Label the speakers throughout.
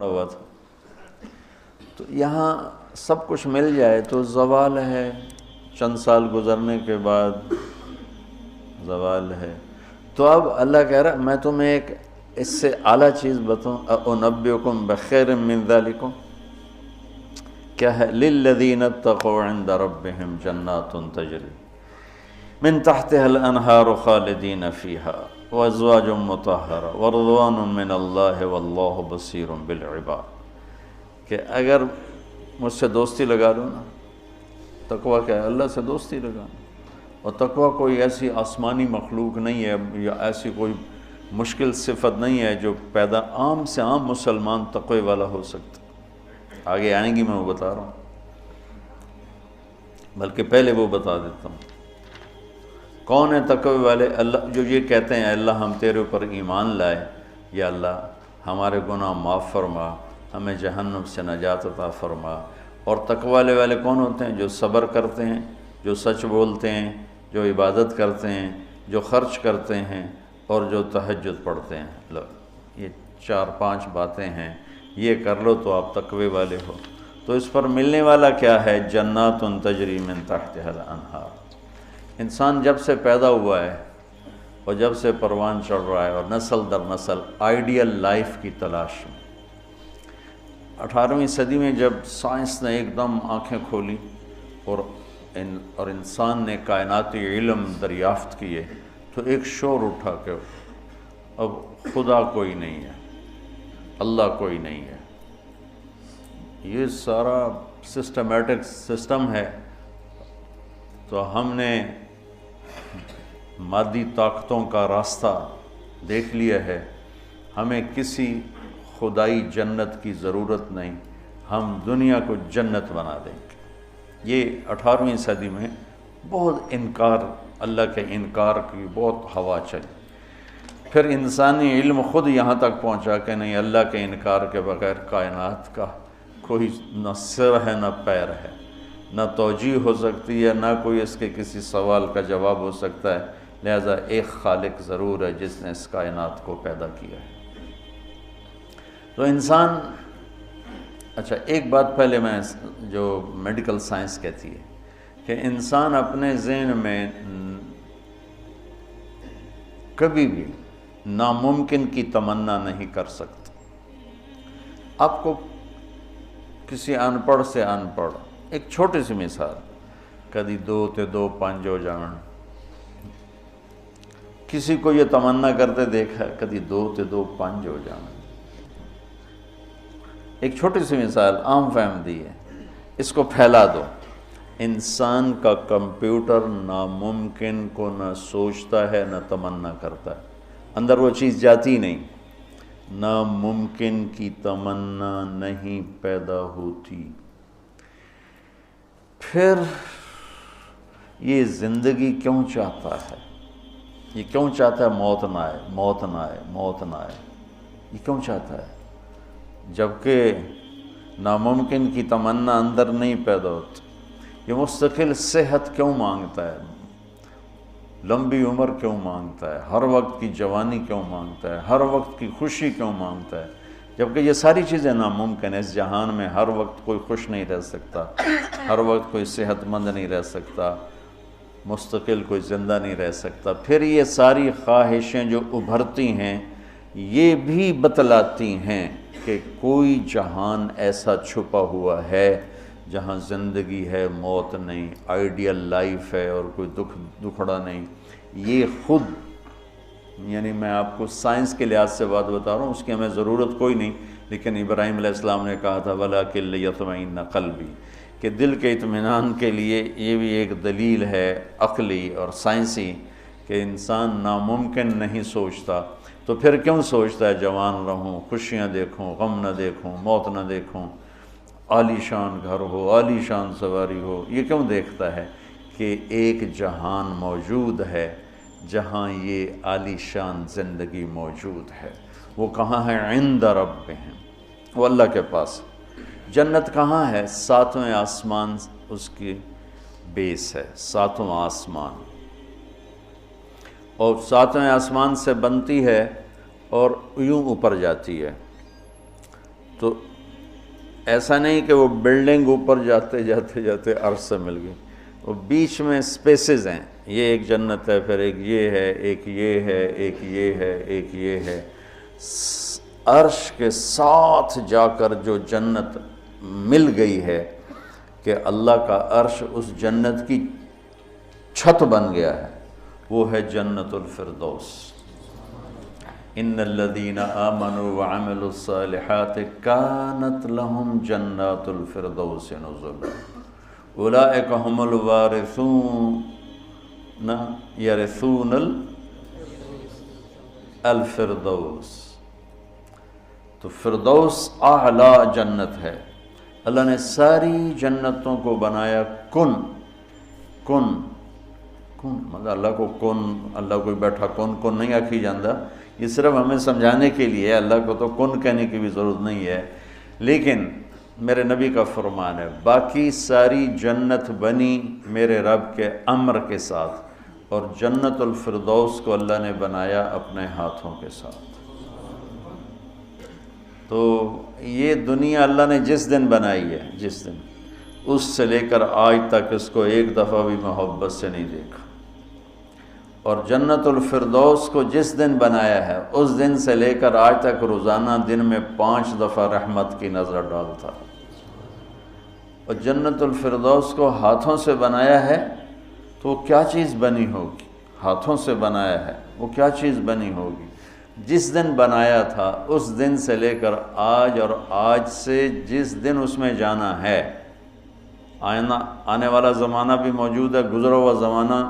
Speaker 1: ہوا تھا تو یہاں سب کچھ مل جائے تو زوال ہے، چند سال گزرنے کے بعد زوال ہے۔ تو اب اللہ کہہ رہا میں تمہیں ایک اس سے اعلیٰ چیز بتاؤں، انبئکم بخیر من ذالکم، کیا ہے؟ للذین اتقوا عند ربہم جنات تجری من تحتها الانہار خالدین فیہا وازواج مطہرہ ورضوان من اللہ واللہ بصیر بالعباد، کہ اگر مجھ سے دوستی لگا لو نا، تقویٰ کیا ہے؟ اللہ سے دوستی لگانا۔ اور تقویٰ کوئی ایسی آسمانی مخلوق نہیں ہے یا ایسی کوئی مشکل صفت نہیں ہے جو پیدا عام سے عام مسلمان تقوی والا ہو سکتا۔ آگے آئیں گی، میں وہ بتا رہا ہوں، بلکہ پہلے وہ بتا دیتا ہوں کون ہے تقوی والے۔ اللہ جو یہ کہتے ہیں اللہ ہم تیرے اوپر ایمان لائے، یا اللہ ہمارے گناہ معاف فرما، ہمیں جہنم سے نجات عطا فرما۔ اور تقوی والے کون ہوتے ہیں؟ جو صبر کرتے ہیں، جو سچ بولتے ہیں، جو عبادت کرتے ہیں، جو خرچ کرتے ہیں، اور جو تہجد پڑھتے ہیں۔ لو یہ 4-5 باتیں ہیں، یہ کر لو تو آپ تقوی والے ہو۔ تو اس پر ملنے والا کیا ہے؟ جنات تجری من تحتها الانہار۔ انسان جب سے پیدا ہوا ہے اور جب سے پروان چڑھ رہا ہے اور نسل در نسل آئیڈیل لائف کی تلاش میں، 18ویں صدی میں جب سائنس نے ایک دم آنکھیں کھولی اور انسان نے کائناتی علم دریافت کیے، تو ایک شور اٹھا کہ اب خدا کوئی نہیں ہے، اللہ کوئی نہیں ہے، یہ سارا سسٹمیٹک سسٹم ہے۔ تو ہم نے مادی طاقتوں کا راستہ دیکھ لیا ہے، ہمیں کسی خدائی جنت کی ضرورت نہیں، ہم دنیا کو جنت بنا دیں گے۔ یہ 18ویں صدی میں بہت انکار، اللہ کے انکار کی بہت ہوا چلی۔ پھر انسانی علم خود یہاں تک پہنچا کہ نہیں، اللہ کے انکار کے بغیر کائنات کا کوئی نہ سر ہے نہ پیر ہے، نہ توجیہ ہو سکتی ہے، نہ کوئی اس کے کسی سوال کا جواب ہو سکتا ہے، لہذا ایک خالق ضرور ہے جس نے اس کائنات کو پیدا کیا ہے۔ تو انسان، اچھا ایک بات پہلے میں جو میڈیکل سائنس کہتی ہے کہ انسان اپنے ذہن میں کبھی بھی ناممکن کی تمنا نہیں کر سکتا۔ آپ کو کسی ان پڑھ سے ان پڑھ، ایک چھوٹی سی مثال، کدی 2 تے 2 5 ہو جان، کسی کو یہ تمنا کرتے دیکھا کدی 2 تے 2 5 ہو جان؟ ایک چھوٹی سی مثال عام فہم دی ہے، اس کو پھیلا دو۔ انسان کا کمپیوٹر ناممکن کو نہ سوچتا ہے نہ تمنا کرتا ہے، اندر وہ چیز جاتی نہیں، ناممکن کی تمنا نہیں پیدا ہوتی۔ پھر یہ زندگی کیوں چاہتا ہے؟ یہ کیوں چاہتا ہے موت نہ آئے، موت نہ آئے، موت نہ آئے؟ یہ کیوں چاہتا ہے جبکہ ناممکن کی تمنا اندر نہیں پیدا ہوتی؟ یہ مستقل صحت کیوں مانگتا ہے، لمبی عمر کیوں مانگتا ہے، ہر وقت کی جوانی کیوں مانگتا ہے، ہر وقت کی خوشی کیوں مانگتا ہے، جبکہ یہ ساری چیزیں ناممکن ہیں۔ اس جہان میں ہر وقت کوئی خوش نہیں رہ سکتا، ہر وقت کوئی صحت مند نہیں رہ سکتا، مستقل کوئی زندہ نہیں رہ سکتا۔ پھر یہ ساری خواہشیں جو ابھرتی ہیں یہ بھی بتلاتی ہیں کہ کوئی جہان ایسا چھپا ہوا ہے جہاں زندگی ہے، موت نہیں، آئیڈیل لائف ہے اور کوئی دکھڑا نہیں۔ یہ خود، یعنی میں آپ کو سائنس کے لحاظ سے بات بتا رہا ہوں، اس کی ہمیں ضرورت کوئی نہیں، لیکن ابراہیم علیہ السلام نے کہا تھا وَلَٰكِن لِيَطْمَئِنَّ قَلْبِي، کہ دل کے اطمینان کے لیے یہ بھی ایک دلیل ہے عقلی اور سائنسی کہ انسان ناممکن نہیں سوچتا، تو پھر کیوں سوچتا ہے جوان رہوں، خوشیاں دیکھوں، غم نہ دیکھوں، موت نہ دیکھوں، عالی شان گھر ہو، عالی شان سواری ہو؟ یہ کیوں دیکھتا ہے کہ ایک جہان موجود ہے جہاں یہ عالی شان زندگی موجود ہے۔ وہ کہاں ہے؟ عند ربہم، وہ اللہ کے پاس۔ جنت کہاں ہے؟ 7ویں آسمان اس کی بیس ہے، 7واں آسمان۔ اور 7ویں آسمان سے بنتی ہے اور یوں اوپر جاتی ہے. تو ایسا نہیں کہ وہ بلڈنگ اوپر جاتے جاتے جاتے عرش سے مل گئی، وہ بیچ میں سپیسز ہیں. یہ ایک جنت ہے، پھر ایک یہ ہے، ایک یہ ہے، ایک یہ ہے، ایک یہ ہے. عرش کے ساتھ جا کر جو جنت مل گئی ہے کہ اللہ کا عرش اس جنت کی چھت بن گیا ہے، وہ ہے جنت الفردوس. ان الذین آمنوا وعملوا الصالحات کانت لهم جنات الفردوس نزلا اولئک هم الوارثون یرثون الفردوس. تو فردوس اعلیٰ جنت ہے. اللہ نے ساری جنتوں کو بنایا کن کن کن، مطلب اللہ کو کن، اللہ کوئی بیٹھا کن کن نہیں آکھی جاندہ، یہ صرف ہمیں سمجھانے کے لیے ہے. اللہ کو تو کن کہنے کی بھی ضرورت نہیں ہے. لیکن میرے نبی کا فرمان ہے باقی ساری جنت بنی میرے رب کے امر کے ساتھ، اور جنت الفردوس کو اللہ نے بنایا اپنے ہاتھوں کے ساتھ. تو یہ دنیا اللہ نے جس دن بنائی ہے، جس دن، اس سے لے کر آج تک اس کو ایک دفعہ بھی محبت سے نہیں دیکھا. اور جنت الفردوس کو جس دن بنایا ہے اس دن سے لے کر آج تک روزانہ دن میں 5 دفعہ رحمت کی نظر ڈالتا. اور جنت الفردوس کو ہاتھوں سے بنایا ہے تو کیا چیز بنی ہوگی؟ ہاتھوں سے بنایا ہے وہ کیا چیز بنی ہوگی؟ جس دن بنایا تھا اس دن سے لے کر آج، اور آج سے جس دن اس میں جانا ہے، آنے والا زمانہ بھی موجود ہے، گزرا ہوا زمانہ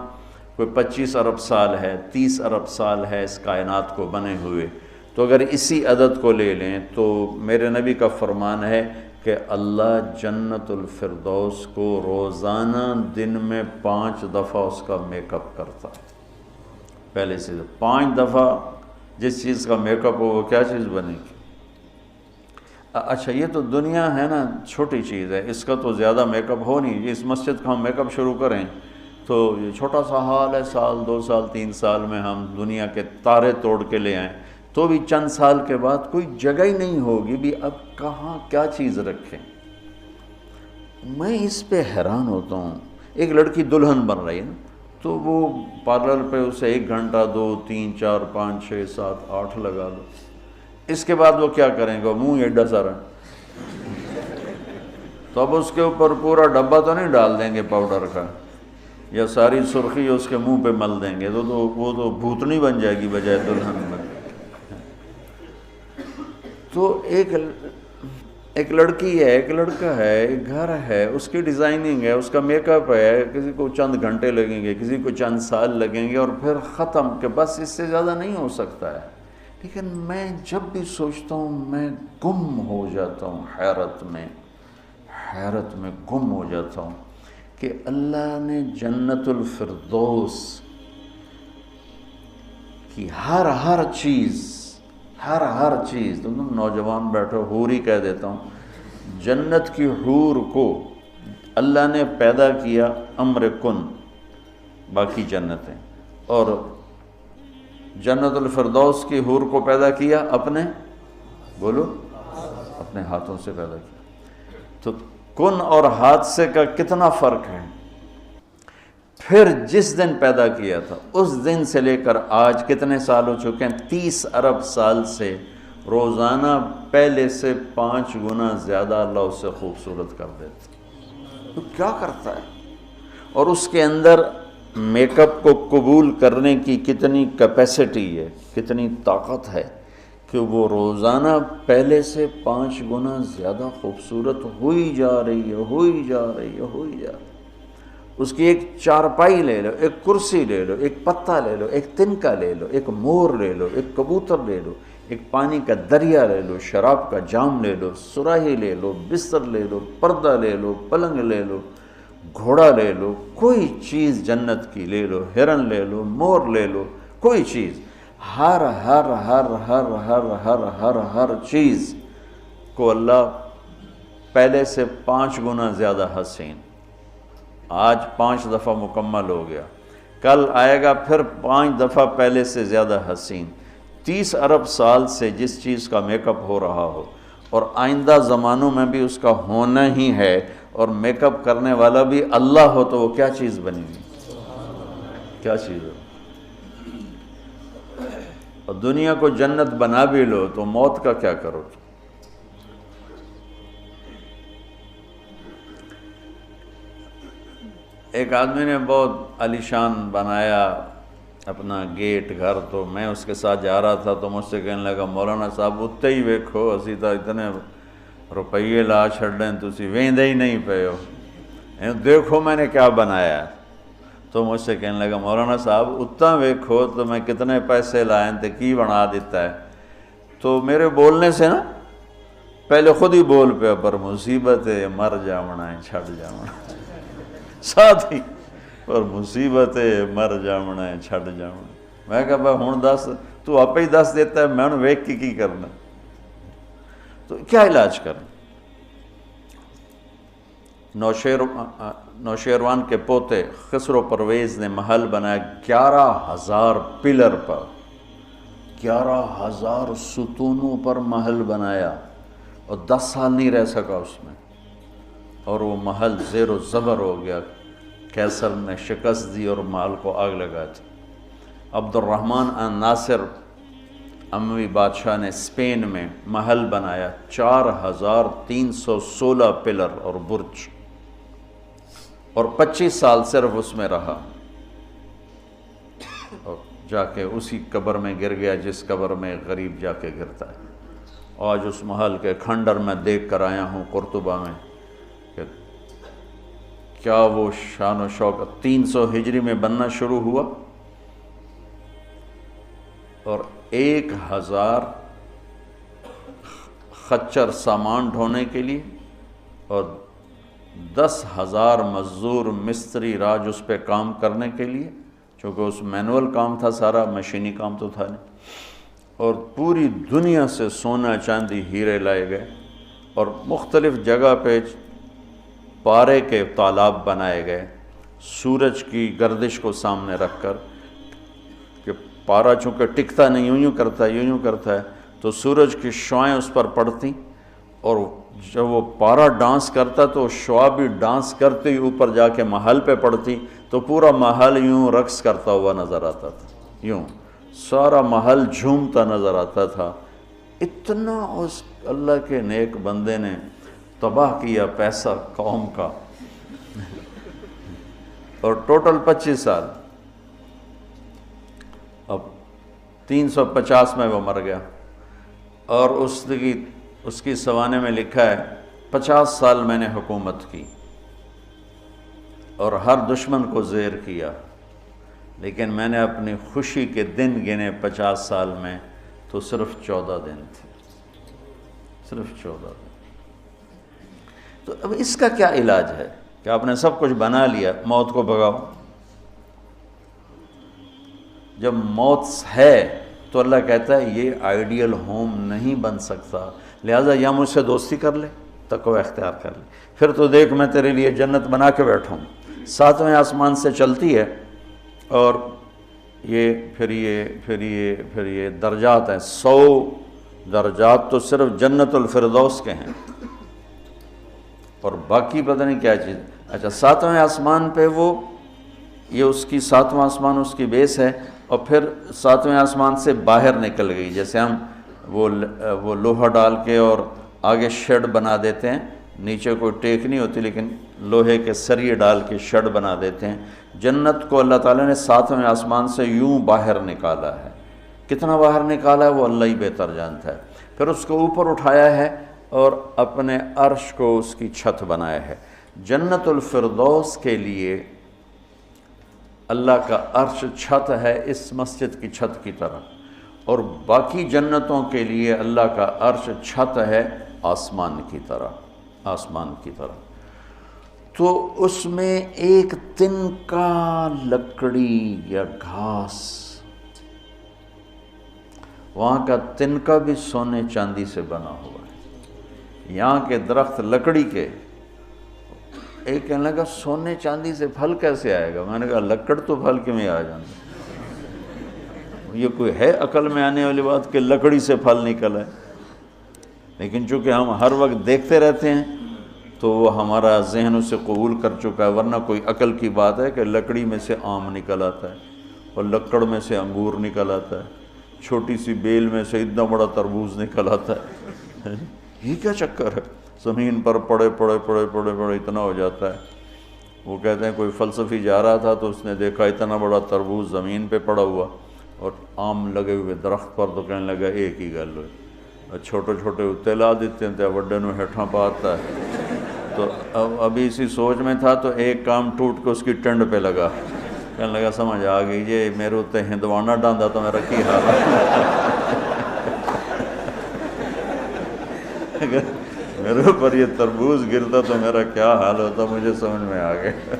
Speaker 1: کوئی 25 ارب سال ہے، 30 ارب سال ہے اس کائنات کو بنے ہوئے. تو اگر اسی عدد کو لے لیں تو میرے نبی کا فرمان ہے کہ اللہ جنت الفردوس کو روزانہ دن میں 5 دفعہ اس کا میک اپ کرتا. پہلے سے 5 دفعہ جس چیز کا میک اپ ہو وہ کیا چیز بنے گی؟ اچھا یہ تو دنیا ہے نا، چھوٹی چیز ہے، اس کا تو زیادہ میک اپ ہو نہیں. اس مسجد کا ہم میک اپ شروع کریں تو یہ چھوٹا سا حال ہے، 1 2 سال 3 سال میں ہم دنیا کے تارے توڑ کے لے آئیں تو بھی چند سال کے بعد کوئی جگہ ہی نہیں ہوگی بھی اب کہاں کیا چیز رکھیں. میں اس پہ حیران ہوتا ہوں. ایک لڑکی دلہن بن رہی ہے نا، تو وہ پارلر پہ اسے 1 گھنٹہ 2 3 4 5 6 7 8 لگا دو. اس کے بعد وہ کیا کریں گے؟ منہ ایڈا سارا، تو اب اس کے اوپر پورا ڈبہ تو نہیں ڈال دیں گے پاؤڈر کا، یا ساری سرخی اس کے منہ پہ مل دیں گے، تو وہ تو بھوتنی بن جائے گی بجائے دلہن میں. تو ایک لڑکی ہے، ایک لڑکا ہے، ایک گھر ہے، اس کی ڈیزائننگ ہے، اس کا میک اپ ہے، کسی کو چند گھنٹے لگیں گے، کسی کو چند سال لگیں گے، اور پھر ختم، کہ بس اس سے زیادہ نہیں ہو سکتا ہے. لیکن میں جب بھی سوچتا ہوں میں گم ہو جاتا ہوں، حیرت میں گم ہو جاتا ہوں کہ اللہ نے جنت الفردوس کی ہر چیز تم نوجوان بیٹھو، حور ہی کہہ دیتا ہوں، جنت کی حور کو اللہ نے پیدا کیا امر کن، باقی جنتیں، اور جنت الفردوس کی حور کو پیدا کیا اپنے ہاتھوں سے پیدا کیا. تو کن اور حادثے کا کتنا فرق ہے. پھر جس دن پیدا کیا تھا اس دن سے لے کر آج کتنے سال ہو چکے ہیں؟ 30 ارب سال سے روزانہ پہلے سے 5 گنا زیادہ اللہ اسے خوبصورت کر دیتا. تو کیا کرتا ہے؟ اور اس کے اندر میک اپ کو قبول کرنے کی کتنی کیپیسٹی ہے، کتنی طاقت ہے کہ وہ روزانہ پہلے سے 5 گنا زیادہ خوبصورت ہوئی جا رہی ہے. اس کی ایک چارپائی لے لو، ایک کرسی لے لو، ایک پتا لے لو، ایک تنکا لے لو، ایک مور لے لو، ایک کبوتر لے لو، ایک پانی کا دریا لے لو، شراب کا جام لے لو، سراہی لے لو، بستر لے لو، پردہ لے لو، پلنگ لے لو، گھوڑا لے لو، کوئی چیز جنت کی لے لو، ہرن لے لو، مور لے لو، کوئی چیز، ہر چیز کو اللہ پہلے سے 5 گنا زیادہ حسین. آج 5 دفعہ مکمل ہو گیا. کل آئے گا پھر 5 دفعہ پہلے سے زیادہ حسین۔ 30 ارب سال سے جس چیز کا میک اپ ہو رہا ہو اور آئندہ زمانوں میں بھی اس کا ہونا ہی ہے، اور میک اپ کرنے والا بھی اللہ ہو، تو وہ کیا چیز بنی گی؟ کیا چیز ہو؟ اور دنیا کو جنت بنا بھی لو تو موت کا کیا کرو؟ ایک آدمی نے بہت عالیشان بنایا اپنا گیٹ گھر، تو میں اس کے ساتھ جا رہا تھا تو مجھ سے کہنے لگا، مولانا صاحب اتنے ہی ویکھو، اسی تو اتنے روپیے لا چھڑیں تسی ویندے ہی نہیں پے ہو، دیکھو میں نے کیا بنایا۔ تو مجھ سے کہنے لگا، مولانا صاحب اتنا ویکھو تو میں کتنے پیسے لائیں تے کی بنا دیتا ہے۔ تو میرے بولنے سے نا پہلے خود ہی بول پیا، پر مصیبت ہے مر جاونا ہے چھڑ جاونا، ساتھ ہی پر مصیبت ہے مر جاونا ہے چھڑ جاونا۔ میں کہا بھائی ہون دس، تو آپ ہی دس دیتا ہے، میں نے ویکھ کی کرنا؟ تو کیا علاج کریں؟ نوشیروان کے پوتے خسرو پرویز نے محل بنایا 11,000 پلر پر، 11,000 ستونوں پر محل بنایا، اور 10 سال نہیں رہ سکا اس میں، اور وہ محل زیر و زبر ہو گیا۔ کیسر نے شکست دی اور محل کو آگ لگا دی۔ عبد الرحمن الناصر اموی بادشاہ نے اسپین میں محل بنایا 4,316 پلر اور برج، اور 25 سال صرف اس میں رہا، اور جا کے اسی قبر میں گر گیا جس قبر میں غریب جا کے گرتا ہے۔ آج اس محل کے کھنڈر میں دیکھ کر آیا ہوں قرطبہ میں کہ کیا وہ شان و شوکت 300 ہجری میں بننا شروع ہوا، اور 1,000 خچر سامان ڈھونے کے لیے اور 10,000 مزدور مستری راج اس پہ کام کرنے کے لیے، چونکہ اس مینول کام تھا سارا، مشینی کام تو تھا نہیں، اور پوری دنیا سے سونا چاندی ہیرے لائے گئے، اور مختلف جگہ پہ پارے کے تالاب بنائے گئے سورج کی گردش کو سامنے رکھ کر، کہ پارا چونکہ ٹکتا نہیں، یوں یوں کرتا ہے تو سورج کی شعائیں اس پر پڑتی، اور جب وہ پارا ڈانس کرتا تو شعا بھی ڈانس کرتے ہی اوپر جا کے محل پہ پڑتی، تو پورا محل یوں رقص کرتا ہوا نظر آتا تھا، یوں سارا محل جھومتا نظر آتا تھا۔ اتنا اس اللہ کے نیک بندے نے تباہ کیا پیسہ قوم کا، اور ٹوٹل 25 سال، اب 350 میں وہ مر گیا، اور اس کی سوانے میں لکھا ہے 50 سال میں نے حکومت کی اور ہر دشمن کو زیر کیا، لیکن میں نے اپنی خوشی کے دن گنے 50 سال میں تو صرف 14 دن تھے، صرف 14 دن۔ تو اب اس کا کیا علاج ہے کہ آپ نے سب کچھ بنا لیا، موت کو بھگاؤ؟ جب موت ہے تو اللہ کہتا ہے یہ آئیڈیل ہوم نہیں بن سکتا، لہٰذا یا مجھ سے دوستی کر لے، تقوی اختیار کر لے، پھر تو دیکھ میں تیرے لیے جنت بنا کے بیٹھوں۔ 7ویں آسمان سے چلتی ہے، اور پھر یہ درجات ہیں، 100 درجات تو صرف جنت الفردوس کے ہیں، اور باقی پتہ نہیں کیا چیز۔ اچھا 7ویں آسمان پہ یہ اس کی 7واں آسمان اس کی بیس ہے، اور پھر 7ویں آسمان سے باہر نکل گئی، جیسے ہم وہ لوہا ڈال کے اور آگے شیڈ بنا دیتے ہیں، نیچے کوئی ٹیک نہیں ہوتی لیکن لوہے کے سریے ڈال کے شیڈ بنا دیتے ہیں۔ جنت کو اللہ تعالیٰ نے 7ویں آسمان سے یوں باہر نکالا ہے، کتنا باہر نکالا ہے وہ اللہ ہی بہتر جانتا ہے۔ پھر اس کو اوپر اٹھایا ہے اور اپنے عرش کو اس کی چھت بنایا ہے۔ جنت الفردوس کے لیے اللہ کا عرش چھت ہے اس مسجد کی چھت کی طرح، اور باقی جنتوں کے لیے اللہ کا عرش چھت ہے آسمان کی طرح، آسمان کی طرح۔ تو اس میں ایک تنکا لکڑی یا گھاس، وہاں کا تنکا بھی سونے چاندی سے بنا ہوا ہے، یہاں کے درخت لکڑی کے، ایک کہنے لگا سونے چاندی سے پھل کیسے آئے گا؟ میں نے کہا لکڑ تو پھل کے میں آ جانا، یہ کوئی ہے عقل میں آنے والی بات کہ لکڑی سے پھل نکل ہے؟ لیکن چونکہ ہم ہر وقت دیکھتے رہتے ہیں تو وہ ہمارا ذہن اسے قبول کر چکا ہے، ورنہ کوئی عقل کی بات ہے کہ لکڑی میں سے آم نکل آتا ہے اور لکڑ میں سے انگور نکل آتا ہے، چھوٹی سی بیل میں سے اتنا بڑا تربوز نکل آتا ہے؟ یہ کیا چکر ہے؟ زمین پر پڑے پڑے پڑے پڑے پڑے اتنا ہو جاتا ہے۔ وہ کہتے ہیں کوئی فلسفی جا رہا تھا تو اس نے دیکھا اتنا بڑا تربوز زمین پہ پڑا ہوا اور آم لگے ہوئے درخت پر، تو کہنے لگا ایک ہی گل ہوئی، اور چھوٹے چھوٹے اتنے لا دیتے ہیں تو وڈے نو ہیٹھاں پاتا ہے۔ تو ابھی اسی سوچ میں تھا تو ایک کام ٹوٹ کے اس کی ٹنڈ پہ لگا، کہنے لگا سمجھ آ گئی یہ میرے اتنے ہندوانہ ڈاندا تو میرا کی حال ہے، میرے اوپر یہ تربوز گرتا تو میرا کیا حال ہوتا، مجھے سمجھ میں آ گیا۔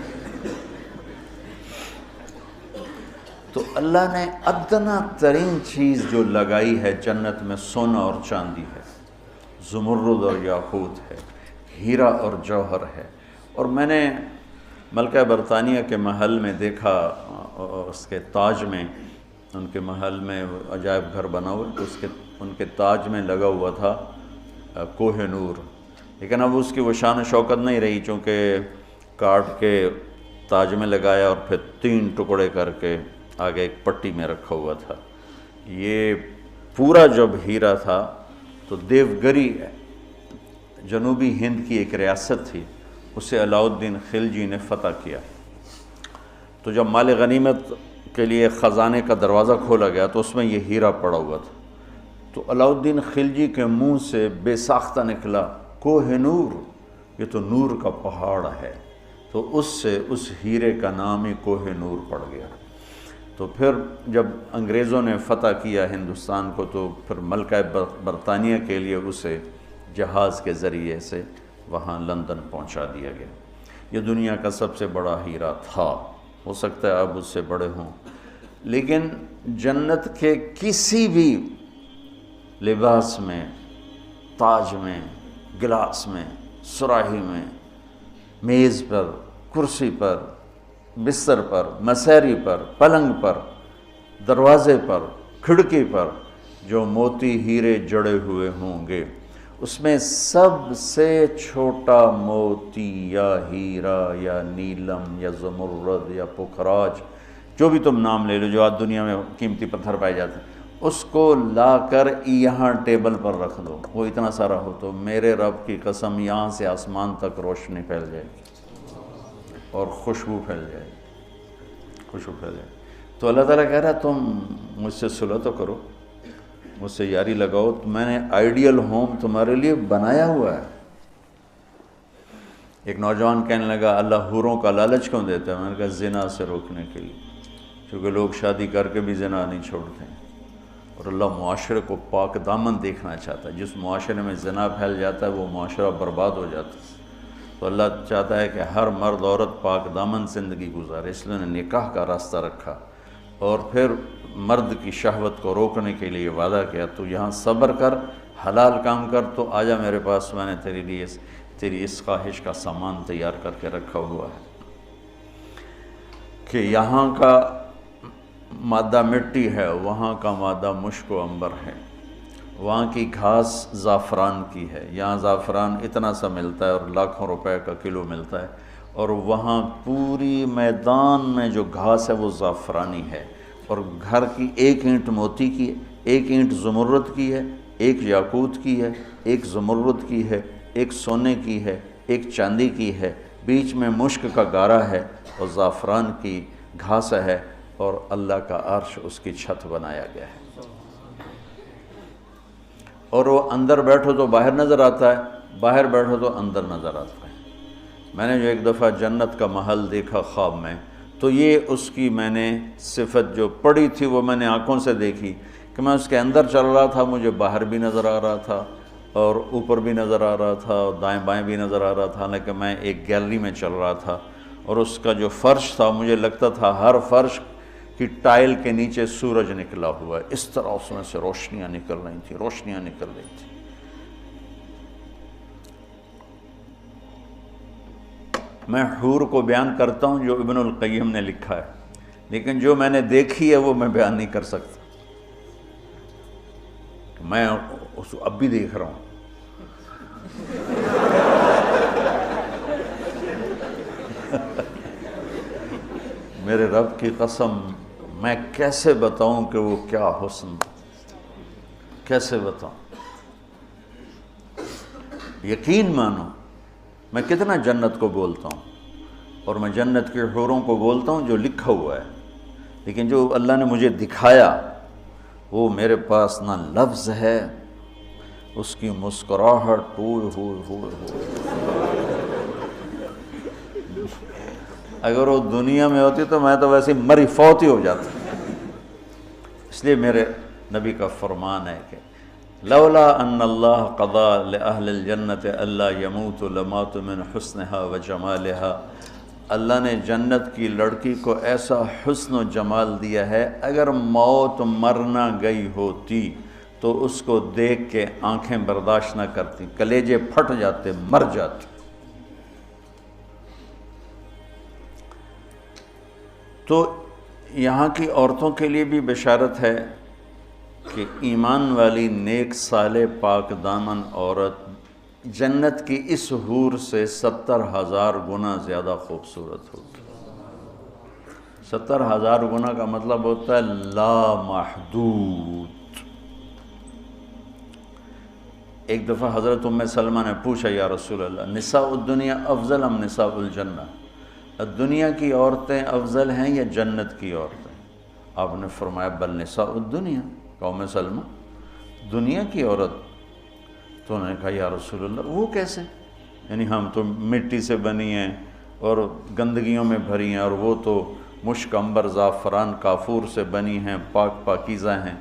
Speaker 1: تو اللہ نے ادنا ترین چیز جو لگائی ہے جنت میں سونا اور چاندی ہے، زمرد اور یاقوت ہے، ہیرا اور جوہر ہے۔ اور میں نے ملکہ برطانیہ کے محل میں دیکھا، اس کے تاج میں، ان کے محل میں عجائب گھر بنا ہوا تو ان کے تاج میں لگا ہوا تھا کوہ نور، لیکن اب اس کی وہ شان و شوکت نہیں رہی، چونکہ کاٹ کے تاج میں لگایا اور پھر 3 ٹکڑے کر کے آگے ایک پٹی میں رکھا ہوا تھا۔ یہ پورا جب ہیرا تھا تو دیوگری جنوبی ہند کی ایک ریاست تھی، اسے علاؤ الدین خلجی نے فتح کیا۔ تو جب مال غنیمت کے لیے خزانے کا دروازہ کھولا گیا تو اس میں یہ ہیرا پڑا ہوا تھا۔ تو علاؤ الدین خلجی کے منہ سے بے ساختہ نکلا کوہ نور، یہ تو نور کا پہاڑ ہے، تو اس سے اس ہیرے کا نام ہی کوہ نور پڑ گیا۔ تو پھر جب انگریزوں نے فتح کیا ہندوستان کو تو پھر ملکہ برطانیہ کے لیے اسے جہاز کے ذریعے سے وہاں لندن پہنچا دیا گیا۔ یہ دنیا کا سب سے بڑا ہیرا تھا، ہو سکتا ہے اب اس سے بڑے ہوں، لیکن جنت کے کسی بھی لباس میں، تاج میں، گلاس میں، سراہی میں، میز پر، کرسی پر، بستر پر، مسیری پر، پلنگ پر، دروازے پر، کھڑکی پر جو موتی ہیرے جڑے ہوئے ہوں گے، اس میں سب سے چھوٹا موتی یا ہیرا یا نیلم یا زمرد یا پکھراج، جو بھی تم نام لے لو، جو آج دنیا میں قیمتی پتھر پائے جاتے ہیں، اس کو لا کر یہاں ٹیبل پر رکھ دو، وہ اتنا سارا ہو تو میرے رب کی قسم یہاں سے آسمان تک روشنی پھیل جائے گی اور خوشبو پھیل جائے گی، خوشبو پھیل جائے گی۔ تو اللہ تعالیٰ کہہ رہا ہے تم مجھ سے صلح تو کرو، مجھ سے یاری لگاؤ، تو میں نے آئیڈیل ہوم تمہارے لیے بنایا ہوا ہے۔ ایک نوجوان کہنے لگا اللہ حوروں کا لالچ کیوں دیتا ہے؟ میں نے کہا زنا سے روکنے کے لیے، کیونکہ لوگ شادی کر کے بھی زنا نہیں چھوڑتے ہیں، اور اللہ معاشرے کو پاک دامن دیکھنا چاہتا ہے۔ جس معاشرے میں زنا پھیل جاتا ہے وہ معاشرہ برباد ہو جاتا ہے۔ تو اللہ چاہتا ہے کہ ہر مرد عورت پاک دامن زندگی گزارے، اس لیے نے نکاح کا راستہ رکھا، اور پھر مرد کی شہوت کو روکنے کے لیے وعدہ کیا تو یہاں صبر کر، حلال کام کر، تو آجا میرے پاس، میں نے تیرے لیے تیری اس خواہش کا سامان تیار کر کے رکھا ہوا ہے کہ یہاں کا مادہ مٹی ہے، وہاں کا مادہ مشک و عنبر ہے، وہاں کی گھاس زعفران کی ہے، یہاں زعفران اتنا سا ملتا ہے اور لاکھوں روپے کا کلو ملتا ہے، اور وہاں پوری میدان میں جو گھاس ہے وہ زعفرانی ہے، اور گھر کی ایک اینٹ موتی کی ہے، ایک اینٹ زمرد کی ہے، ایک یاقوت کی ہے، ایک زمرد کی ہے، ایک سونے کی ہے، ایک چاندی کی ہے، بیچ میں مشک کا گارا ہے اور زعفران کی گھاس ہے، اور اللہ کا عرش اس کی چھت بنایا گیا ہے، اور وہ اندر بیٹھو تو باہر نظر آتا ہے، باہر بیٹھو تو اندر نظر آتا ہے۔ میں نے جو ایک دفعہ جنت کا محل دیکھا خواب میں، تو یہ اس کی میں نے صفت جو پڑی تھی وہ میں نے آنکھوں سے دیکھی کہ میں اس کے اندر چل رہا تھا، مجھے باہر بھی نظر آ رہا تھا اور اوپر بھی نظر آ رہا تھا اور دائیں بائیں بھی نظر آ رہا تھا، حالانکہ میں ایک گیلری میں چل رہا تھا، اور اس کا جو فرش تھا مجھے لگتا تھا ہر فرش کی ٹائل کے نیچے سورج نکلا ہوا ہے، اس طرح اس میں سے روشنیاں نکل رہی تھیں، روشنیاں نکل رہی تھیں۔ میں حور کو بیان کرتا ہوں جو ابن القیم نے لکھا ہے، لیکن جو میں نے دیکھی ہے وہ میں بیان نہیں کر سکتا، میں اس کو اب بھی دیکھ رہا ہوں۔ میرے رب کی قسم، میں کیسے بتاؤں کہ وہ کیا حسن، کیسے بتاؤں؟ یقین مانو، میں کتنا جنت کو بولتا ہوں، اور میں جنت کے حوروں کو بولتا ہوں جو لکھا ہوا ہے، لیکن جو اللہ نے مجھے دکھایا وہ میرے پاس نہ لفظ ہے، اس کی مسکراہٹ اگر وہ دنیا میں ہوتی تو میں تو ویسے مری فوت ہی ہو جاتا۔ اس لیے میرے نبی کا فرمان ہے کہ لولا ان اللہ قضا لأہل الجنت الا یموت لمات من حسنها وجمالها، اللہ نے جنت کی لڑکی کو ایسا حسن و جمال دیا ہے، اگر موت مرنا گئی ہوتی تو اس کو دیکھ کے آنکھیں برداشت نہ کرتی، کلیجے پھٹ جاتے، مر جاتے۔ تو یہاں کی عورتوں کے لیے بھی بشارت ہے کہ ایمان والی نیک صالح پاک دامن عورت جنت کی اس حور سے 70,000 گنا زیادہ خوبصورت ہوگی۔ 70,000 گنا کا مطلب ہوتا ہے لا محدود۔ ایک دفعہ حضرت ام سلمہ نے پوچھا یا رسول اللہ، نساء الدنیا افضل ام نساء الجنہ؟ دنیا کی عورتیں افضل ہیں یا جنت کی عورتیں؟ آپ نے فرمایا بل نساء الدنیا۔ ام سلمہ دنیا کی عورت؟ تو انہوں نے کہا یا رسول اللہ وہ کیسے؟ یعنی ہم تو مٹی سے بنی ہیں اور گندگیوں میں بھری ہیں، اور وہ تو مشک عنبر زعفران کافور سے بنی ہیں، پاک پاکیزہ ہیں۔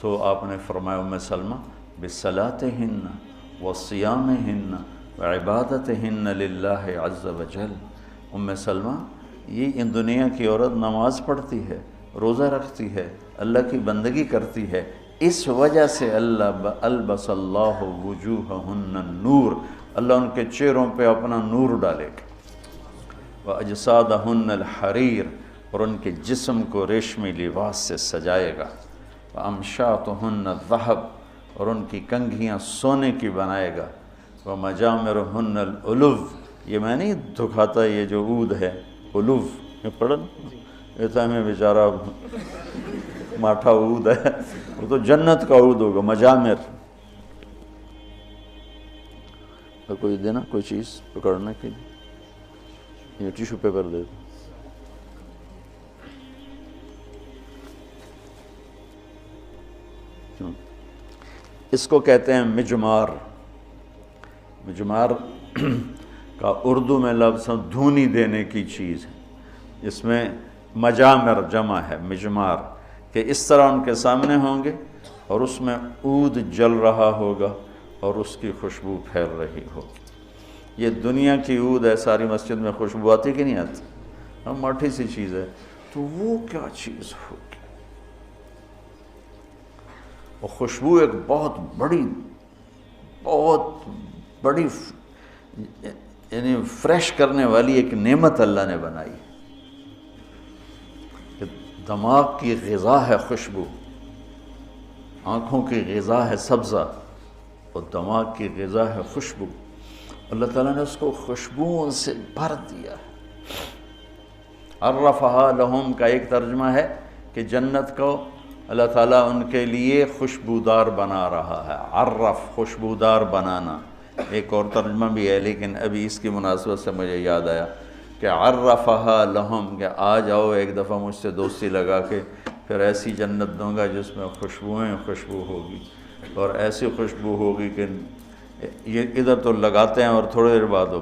Speaker 1: تو آپ نے فرمایا ام سلمہ بصلاتہن وصیامہن وعبادتہن للہ عز وجل۔ ام سلمہ یہ ان دنیا کی عورت نماز پڑھتی ہے، روزہ رکھتی ہے، اللہ کی بندگی کرتی ہے، اس وجہ سے البس اللہ وجوہہن النور، اللہ ان کے چہروں پہ اپنا نور ڈالے گا، وَأَجْسَادَهُنَّ الْحَرِيرُ، اور ان کے جسم کو ریشمی لباس سے سجائے گا، وَأَمْشَاطُهُنَّ الذَّهَبُ، اور ان کی کنگھیاں سونے کی بنائے گا، وَمَجَامِرُهُنَّ الْأُلُوِّ، یہ میں نہیں دکھاتا، یہ جو عود ہے الوف، یہ پڑھن ایسا میں بیچارہ ماٹھا عود ہے، وہ تو جنت کا عود ہوگا، مجامر۔ کوئی دینا کوئی چیز پکڑنے کے لیے، یہ ٹیشو پیپر دے دو۔ اس کو کہتے ہیں مجمار۔ مجمار کا اردو میں لفظ دھونی دینے کی چیز ہے، اس میں مجامر جمع ہے مجمار، کہ اس طرح ان کے سامنے ہوں گے اور اس میں عود جل رہا ہوگا اور اس کی خوشبو پھیل رہی ہوگی۔ یہ دنیا کی عود ہے، ساری مسجد میں خوشبو آتی کہ نہیں آتی؟ ہم ماٹھی سی چیز ہے، تو وہ کیا چیز ہوگی؟ اور خوشبو ایک بہت بڑی یعنی فریش کرنے والی ایک نعمت اللہ نے بنائی ہے، کہ دماغ کی غذا ہے خوشبو، آنکھوں کی غذا ہے سبزہ، اور دماغ کی غذا ہے خوشبو۔ اللہ تعالیٰ نے اس کو خوشبوؤں سے بھر دیا ہے۔ عرفہا لہم کا ایک ترجمہ ہے کہ جنت کو اللہ تعالیٰ ان کے لیے خوشبودار بنا رہا ہے۔ عرف خوشبودار بنانا، ایک اور ترجمہ بھی ہے، لیکن ابھی اس کی مناسبت سے مجھے یاد آیا کہ عرفہا لہم، کہ آ جاؤ ایک دفعہ مجھ سے دوستی لگا کے، پھر ایسی جنت دوں گا جس میں خوشبوئیں خوشبو ہوگی، اور ایسی خوشبو ہوگی کہ یہ ادھر تو لگاتے ہیں اور تھوڑی دیر بعد وہ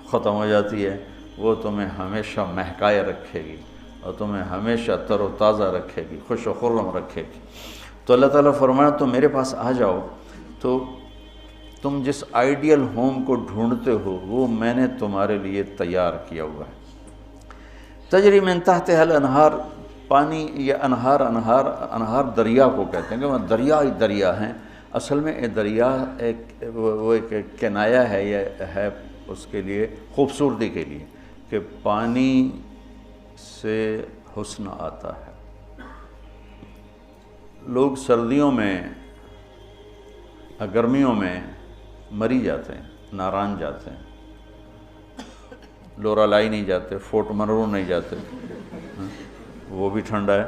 Speaker 1: ختم ہو جاتی ہے، وہ تمہیں ہمیشہ مہکائے رکھے گی اور تمہیں ہمیشہ تر و تازہ رکھے گی، خوش و خرم رکھے گی۔ تو اللہ تعالیٰ فرمایا تم میرے پاس آ جاؤ، تو تم جس آئیڈیل ہوم کو ڈھونڈتے ہو وہ میں نے تمہارے لیے تیار کیا ہوا ہے۔ تجری من تحتها الانہار، پانی یا انہار دریا کو کہتے ہیں، کہ وہ دریا ہی دریا ہیں۔ اصل میں یہ دریا ایک کنایا ہے، یہ ہے اس کے لیے خوبصورتی کے لیے، کہ پانی سے حسن آتا ہے۔ لوگ سردیوں میں گرمیوں میں مری جاتے ہیں، ناران جاتے ہیں، لورالائی نہیں جاتے، فورٹ منرو نہیں جاتے، وہ بھی ٹھنڈا ہے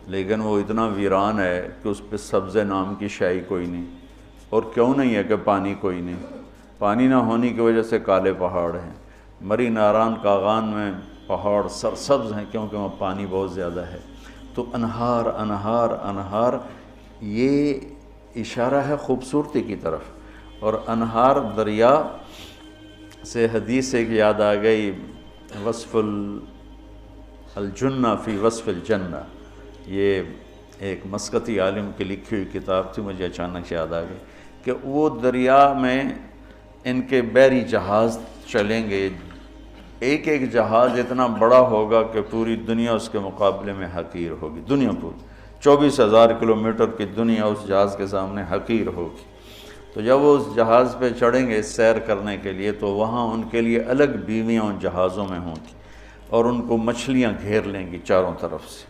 Speaker 1: لیکن وہ اتنا ویران ہے کہ اس پہ سبز نام کی شائی کوئی نہیں۔ اور کیوں نہیں ہے کہ پانی کوئی نہیں؟ پانی نہ ہونے کی وجہ سے کالے پہاڑ ہیں۔ مری ناران کاغان میں پہاڑ سرسبز ہیں کیونکہ وہاں پانی بہت زیادہ ہے۔ تو انہار انہار انہار، یہ اشارہ ہے خوبصورتی کی طرف۔ اور انہار دریا سے حدیث ایک یاد آ گئی، وصف الجنہ فی وصف الجنہ، یہ ایک مسقطی عالم کی لکھی ہوئی کتاب تھی، مجھے اچانک یاد آ گئی کہ وہ دریا میں ان کے بحری جہاز چلیں گے، ایک ایک جہاز اتنا بڑا ہوگا کہ پوری دنیا اس کے مقابلے میں حقیر ہوگی۔ دنیا پوری 24,000 کلومیٹر کی دنیا اس جہاز کے سامنے حقیر ہوگی۔ تو جب وہ اس جہاز پہ چڑھیں گے سیر کرنے کے لیے تو وہاں ان کے لیے الگ بیویاں ان جہازوں میں ہوں گی اور ان کو مچھلیاں گھیر لیں گی چاروں طرف سے۔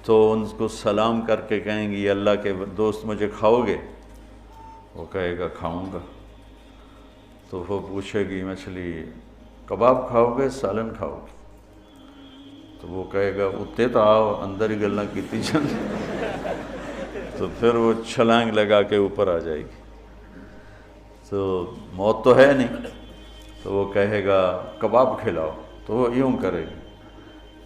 Speaker 1: تو ان کو سلام کر کے کہیں گی، اللہ کے دوست مجھے کھاؤ گے؟ وہ کہے گا کھاؤں گا۔ تو وہ پوچھے گی مچھلی، کباب کھاؤ گے سالن کھاؤ گے؟ تو وہ کہے گا اتنے تو آؤ اندر ہی گلاں کیتی جان۔ تو پھر وہ چھلانگ لگا کے اوپر آ جائے گی۔ تو موت تو ہے نہیں، تو وہ کہے گا کباب کھلاؤ، تو وہ یوں کرے گی،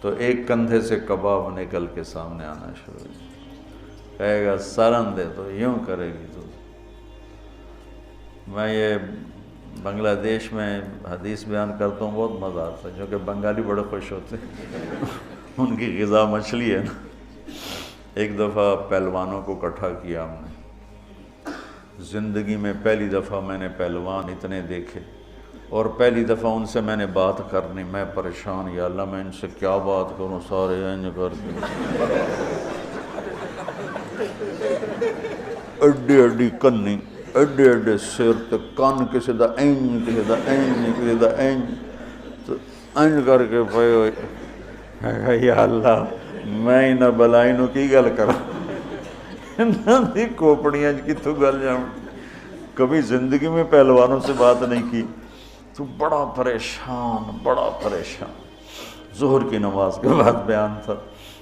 Speaker 1: تو ایک کندھے سے کباب نکل کے سامنے آنا شروع ہو جائے، کہے گا سالن دے، تو یوں کرے گی۔ تو میں یہ بنگلہ دیش میں حدیث بیان کرتا ہوں، بہت مزہ آتا ہے، کیونکہ بنگالی بڑے خوش ہوتے ہیں، ان کی غذا مچھلی ہے نا۔ ایک دفعہ پہلوانوں کو اکٹھا کیا ہم نے، زندگی میں پہلی دفعہ میں نے پہلوان اتنے دیکھے، اور پہلی دفعہ ان سے میں نے بات کرنی، میں پریشان، یا اللہ میں ان سے کیا بات کروں، سارے انج کر کے اڈی اڈی کنی، اڈے اڈے سر تے کن، کسی دا اینج کسی دا اینج کسی دا اینج، تو اینج کر کے پے ہوئے، یا اللہ میں انہاں بلائی نو کی گل کراں، انہاں دی کھوپڑیاں کتھوں گل جاؤں۔ کبھی زندگی میں پہلوانوں سے بات نہیں کی، تو بڑا پریشان بڑا پریشان۔ ظہر کی نماز کے بعد بیان تھا،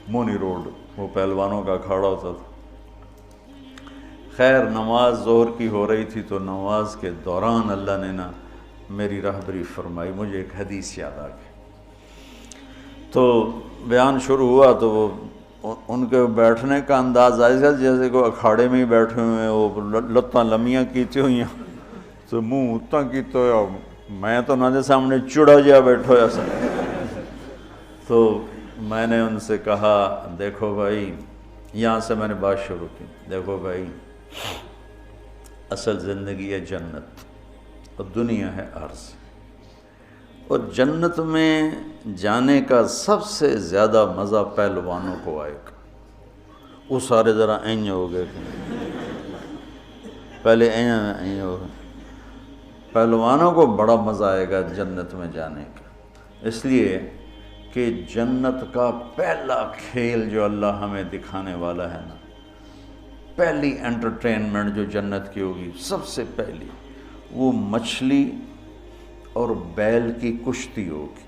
Speaker 1: مونی روڈ وہ پہلوانوں کا اکھاڑا ہوتا تھا۔ خیر نماز ظہر کی ہو رہی تھی، تو نماز کے دوران اللہ نے نا میری راہبری فرمائی، مجھے ایک حدیث یاد آ گئی۔ تو بیان شروع ہوا تو وہ ان کے بیٹھنے کا انداز ایسا جیسے کہ اکھاڑے میں ہی بیٹھے ہوئے ہیں، وہ لتاں لمیاں کیتی ہوئی ہیں، تو منہ اتنا کیتا ہوا، میں تو نہ دے سامنے چڑا جا بیٹھا ہوا سا۔ تو میں نے ان سے کہا دیکھو بھائی، یہاں سے میں نے بات شروع کی، دیکھو بھائی اصل زندگی ہے جنت اور دنیا ہے عرض، اور جنت میں جانے کا سب سے زیادہ مزہ پہلوانوں کو آئے گا۔ وہ سارے ذرا اینج ہو گئے، پہلے اینج ہو گئے، پہلوانوں کو بڑا مزہ آئے گا جنت میں جانے کا، اس لیے کہ جنت کا پہلا کھیل جو اللہ ہمیں دکھانے والا ہے نا، پہلی انٹرٹینمنٹ جو جنت کی ہوگی سب سے پہلی، وہ مچھلی اور بیل کی کشتی ہوگی۔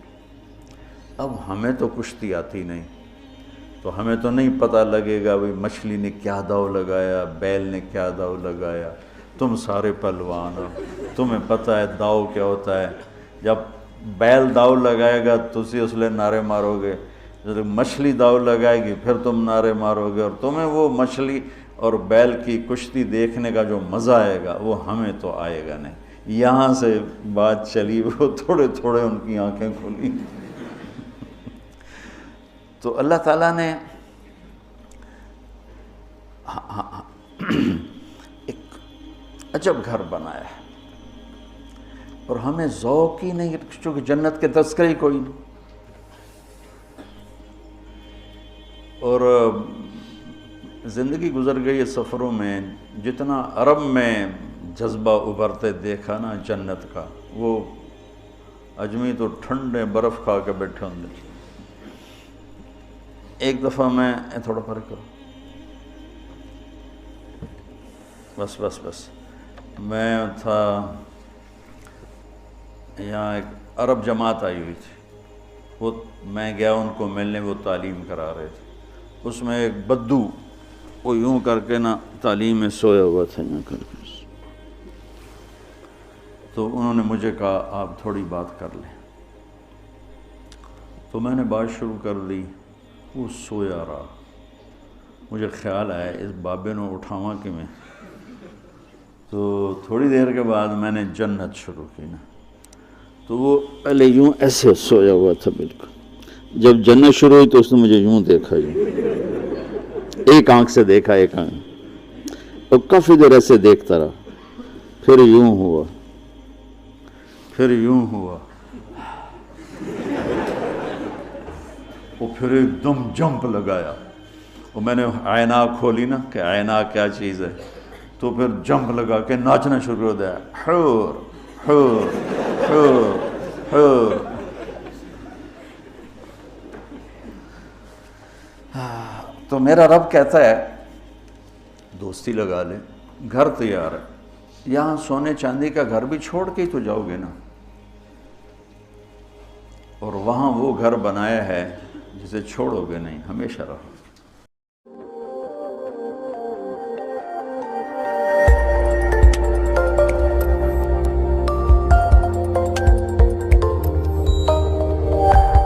Speaker 1: اب ہمیں تو کشتی آتی نہیں، تو ہمیں تو نہیں پتہ لگے گا بھئی مچھلی نے کیا داؤ لگایا، بیل نے کیا داؤ لگایا۔ تم سارے پہلوان ہو، تمہیں پتہ ہے داؤ کیا ہوتا ہے۔ جب بیل داؤ لگائے گا تو اس لیے نعرے مارو گے، جب مچھلی داؤ لگائے گی پھر تم نعرے مارو گے، اور تمہیں وہ مچھلی اور بیل کی کشتی دیکھنے کا جو مزہ آئے گا وہ ہمیں تو آئے گا نہیں۔ یہاں سے بات چلی، وہ تھوڑے تھوڑے ان کی آنکھیں کھلی۔ تو اللہ تعالیٰ نے ایک عجب گھر بنایا ہے، اور ہمیں ذوق ہی نہیں، چونکہ جنت کے تذکرے ہی کوئی نہیں۔ اور زندگی گزر گئی ہے سفروں میں، جتنا عرب میں جذبہ ابھرتے دیکھا نا جنت کا، وہ اجمی تو ٹھنڈے برف کھا کے بیٹھے ہوں گے۔ ایک دفعہ میں تھوڑا فرق کرو، بس بس بس، میں تھا یہاں، ایک عرب جماعت آئی ہوئی تھی، وہ میں گیا ان کو ملنے، وہ تعلیم کرا رہے تھے، اس میں ایک بدو وہ یوں کر کے نا تعلیم میں سویا ہوا تھا یوں کر کے، تو انہوں نے مجھے کہا آپ تھوڑی بات کر لیں، تو میں نے بات شروع کر دی، وہ سویا رہا، مجھے خیال آیا اس بابے نے اٹھاواں کہ میں، تو تھوڑی دیر کے بعد میں نے جنت شروع کی نا، تو وہ پہلے یوں ایسے سویا ہوا تھا بالکل، جب جنت شروع ہوئی تو اس نے مجھے یوں دیکھا، یوں ایک آنکھ سے دیکھا، ایک آنکھ، اور کافی دیر ایسے دیکھتا رہا، پھر یوں ہوا، پھر یوں ہوا، وہ پھر ایک دم جمپ لگایا، اور میں نے آئینہ کھولی نا کہ آئینہ کیا چیز ہے، تو پھر جمپ لگا کے ناچنا شروع ہو گیا، حور حور حور حور۔ تو میرا رب کہتا ہے دوستی لگا لے، گھر تیار ہے، یہاں سونے چاندی کا گھر بھی چھوڑ کے ہی تو جاؤ گے نا، اور وہاں وہ گھر بنایا ہے جسے چھوڑو گے نہیں، ہمیشہ رہو۔